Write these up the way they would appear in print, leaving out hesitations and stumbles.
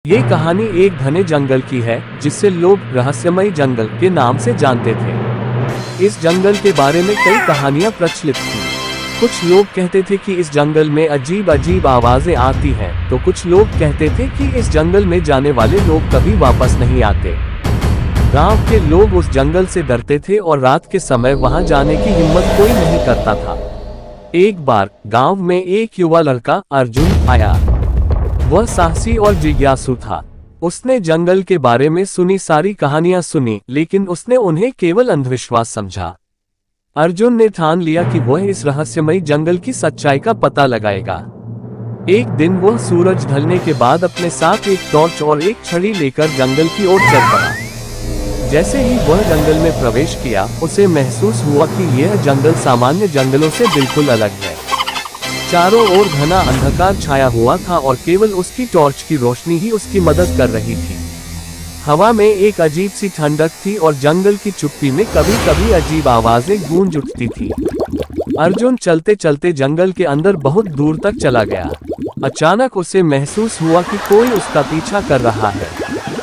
ये कहानी एक घने जंगल की है जिसे लोग रहस्यमय जंगल के नाम से जानते थे। इस जंगल के बारे में कई कहानियां प्रचलित थीं। कुछ लोग कहते थे कि इस जंगल में अजीब अजीब आवाजें आती हैं, तो कुछ लोग कहते थे कि इस जंगल में जाने वाले लोग कभी वापस नहीं आते। गांव के लोग उस जंगल से डरते थे और रात के समय वहां जाने की हिम्मत कोई नहीं करता था। एक बार गांव में एक युवा लड़का अर्जुन आया। वह साहसी और जिज्ञासु था। उसने जंगल के बारे में सुनी सारी कहानियां सुनी, लेकिन उसने उन्हें केवल अंधविश्वास समझा। अर्जुन ने ठान लिया कि वह इस रहस्यमयी जंगल की सच्चाई का पता लगाएगा। एक दिन वह सूरज ढलने के बाद अपने साथ एक टॉर्च और एक छड़ी लेकर जंगल की ओर चल पड़ा। जैसे ही वह जंगल में प्रवेश किया, उसे महसूस हुआ कि यह जंगल सामान्य जंगलों से बिल्कुल अलग है। चारों ओर घना अंधकार छाया हुआ था और केवल उसकी टॉर्च की रोशनी ही उसकी मदद कर रही थी। हवा में एक अजीब सी ठंडक थी और जंगल की चुप्पी में कभी कभी अजीब आवाजें गूंज उठती थी। अर्जुन चलते चलते जंगल के अंदर बहुत दूर तक चला गया। अचानक उसे महसूस हुआ कि कोई उसका पीछा कर रहा है।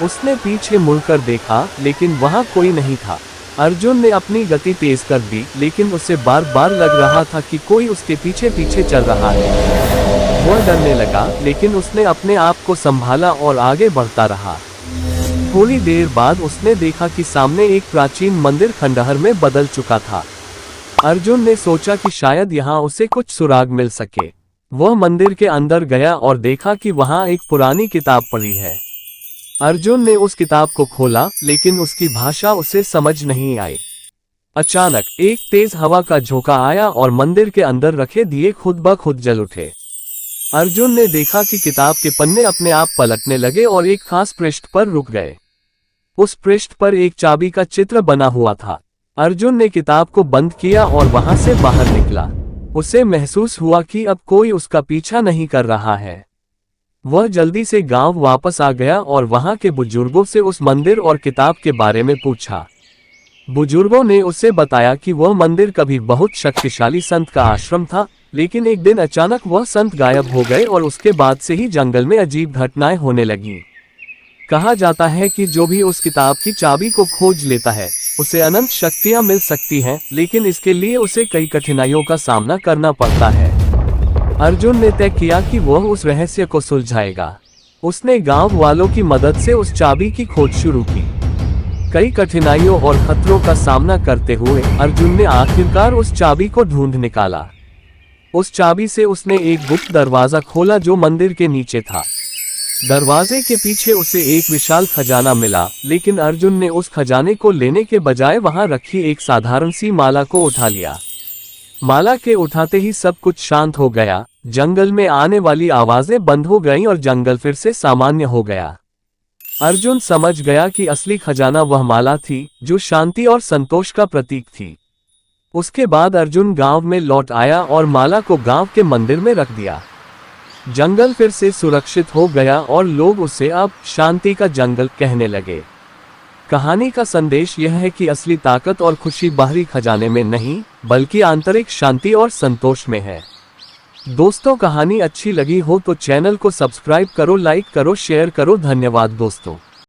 उसने पीछे मुड़कर देखा, लेकिन वहां कोई नहीं था। अर्जुन ने अपनी गति तेज कर दी, लेकिन उसे बार बार लग रहा था कि कोई उसके पीछे पीछे चल रहा है। वह डरने लगा, लेकिन उसने अपने आप को संभाला और आगे बढ़ता रहा। थोड़ी देर बाद उसने देखा कि सामने एक प्राचीन मंदिर खंडहर में बदल चुका था। अर्जुन ने सोचा कि शायद यहाँ उसे कुछ सुराग मिल सके। वह मंदिर के अंदर गया और देखा कि वहाँ एक पुरानी किताब पड़ी है। अर्जुन ने उस किताब को खोला, लेकिन उसकी भाषा उसे समझ नहीं आई। अचानक एक तेज हवा का झोंका आया और मंदिर के अंदर रखे दिए खुद ब खुद जल उठे। अर्जुन ने देखा कि किताब के पन्ने अपने आप पलटने लगे और एक खास पृष्ठ पर रुक गए। उस पृष्ठ पर एक चाबी का चित्र बना हुआ था। अर्जुन ने किताब को बंद किया और वहां से बाहर निकला। उसे महसूस हुआ कि अब कोई उसका पीछा नहीं कर रहा है। वह जल्दी से गांव वापस आ गया और वहां के बुजुर्गों से उस मंदिर और किताब के बारे में पूछा। बुजुर्गों ने उसे बताया कि वह मंदिर कभी बहुत शक्तिशाली संत का आश्रम था, लेकिन एक दिन अचानक वह संत गायब हो गए और उसके बाद से ही जंगल में अजीब घटनाएं होने लगीं। कहा जाता है कि जो भी उस किताब की चाबी को खोज लेता है, उसे अनंत शक्तियां मिल सकती हैं, लेकिन इसके लिए उसे कई कठिनाइयों का सामना करना पड़ता है। अर्जुन ने तय किया कि वह उस रहस्य को सुलझाएगा। उसने गांव वालों की मदद से उस चाबी की खोज शुरू की। कई कठिनाइयों और खतरों का सामना करते हुए अर्जुन ने आखिरकार उस चाबी को ढूंढ निकाला। उस चाबी से उसने एक गुप्त दरवाजा खोला जो मंदिर के नीचे था। दरवाजे के पीछे उसे एक विशाल खजाना मिला, लेकिन अर्जुन ने उस खजाने को लेने के बजाय वहां रखी एक साधारण सी माला को उठा लिया। माला के उठाते ही सब कुछ शांत हो गया। जंगल में आने वाली आवाजें बंद हो गईं और जंगल फिर से सामान्य हो गया। अर्जुन समझ गया कि असली खजाना वह माला थी जो शांति और संतोष का प्रतीक थी। उसके बाद अर्जुन गांव में लौट आया और माला को गांव के मंदिर में रख दिया। जंगल फिर से सुरक्षित हो गया और लोग उसे अब शांति का जंगल कहने लगे। कहानी का संदेश यह है कि असली ताकत और खुशी बाहरी खजाने में नहीं, बल्कि आंतरिक शांति और संतोष में है। दोस्तों, कहानी अच्छी लगी हो तो चैनल को सब्सक्राइब करो, लाइक करो, शेयर करो। धन्यवाद दोस्तों।